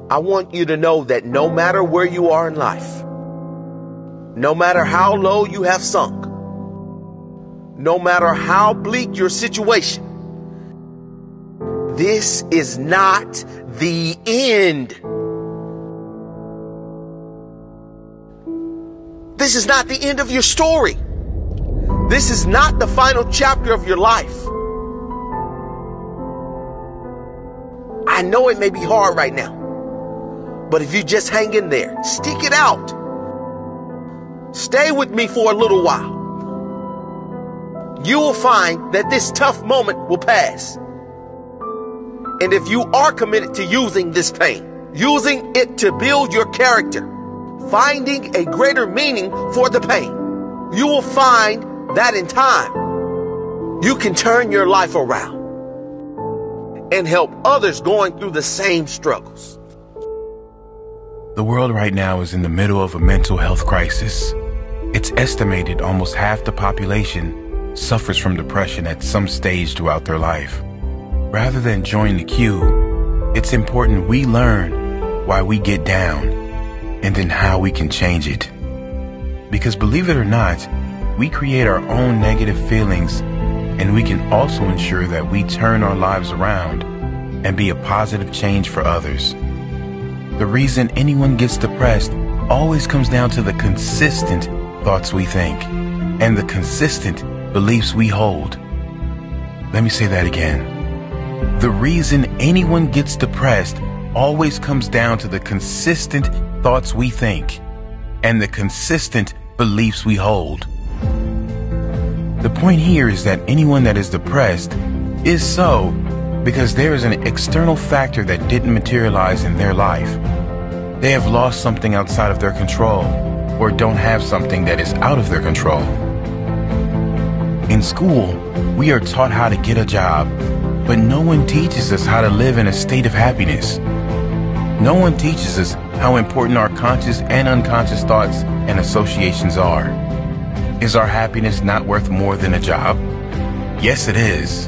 I want you to know that no matter where you are in life, no matter how low you have sunk, no matter how bleak your situation, this is not the end. This is not the end of your story. This is not the final chapter of your life. I know it may be hard right now, but if you just hang in there, stick it out, stay with me for a little while, you will find that this tough moment will pass. And if you are committed to using this pain, using it to build your character, finding a greater meaning for the pain, you will find that in time, you can turn your life around and help others going through the same struggles. The world right now is in the middle of a mental health crisis. It's estimated almost half the population suffers from depression at some stage throughout their life. Rather than join the queue, it's important we learn why we get down and then how we can change it. Because believe it or not, we create our own negative feelings, and we can also ensure that we turn our lives around and be a positive change for others. The reason anyone gets depressed always comes down to the consistent thoughts we think and the consistent beliefs we hold. Let me say that again. The reason anyone gets depressed always comes down to the consistent thoughts we think and the consistent beliefs we hold. The point here is that anyone that is depressed is so because there is an external factor that didn't materialize in their life. They have lost something outside of their control or don't have something that is out of their control. In school, we are taught how to get a job, but no one teaches us how to live in a state of happiness. No one teaches us how important our conscious and unconscious thoughts and associations are. Is our happiness not worth more than a job? Yes, it is.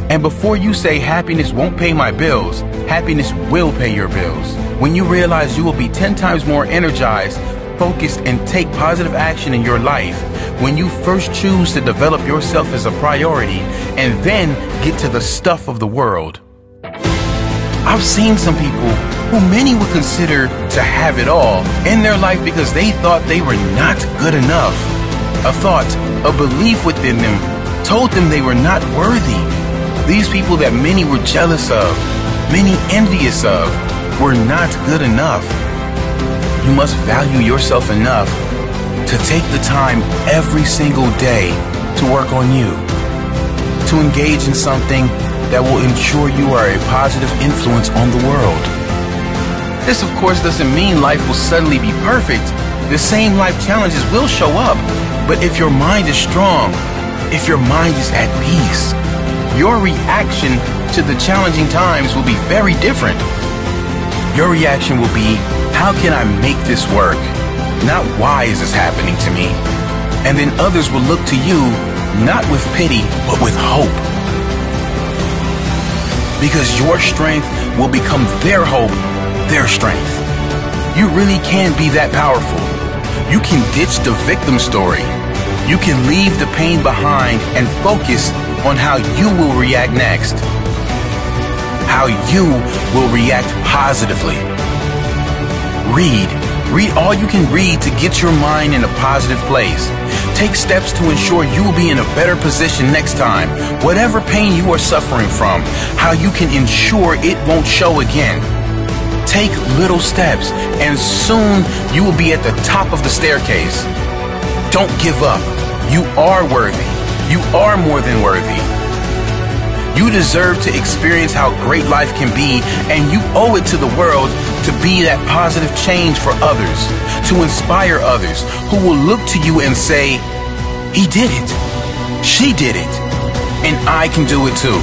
And before you say happiness won't pay my bills, happiness will pay your bills. When you realize you will be 10 times more energized, focused, and take positive action in your life, when you first choose to develop yourself as a priority and then get to the stuff of the world. I've seen some people who many would consider to have it all in their life because they thought they were not good enough. A thought, a belief within them told them they were not worthy. These people that many were jealous of, many envious of, were not good enough. You must value yourself enough to take the time every single day to work on you, to engage in something that will ensure you are a positive influence on the world. This, of course, doesn't mean life will suddenly be perfect. The same life challenges will show up, but if your mind is strong, if your mind is at peace, your reaction to the challenging times will be very different. Your reaction will be, how can I make this work? Not why is this happening to me? And then others will look to you, not with pity, but with hope. Because your strength will become their hope, their strength. You really can be that powerful. You can ditch the victim story. You can leave the pain behind and focus on how you will react next. How you will react positively. Read all you can read to get your mind in a positive place. Take steps to ensure you will be in a better position next time. Whatever pain you are suffering from, how you can ensure it won't show again. Take little steps, and soon you will be at the top of the staircase. Don't give up. You are worthy. You are more than worthy. You deserve to experience how great life can be, and you owe it to the world to be that positive change for others, to inspire others who will look to you and say, he did it, she did it, and I can do it too.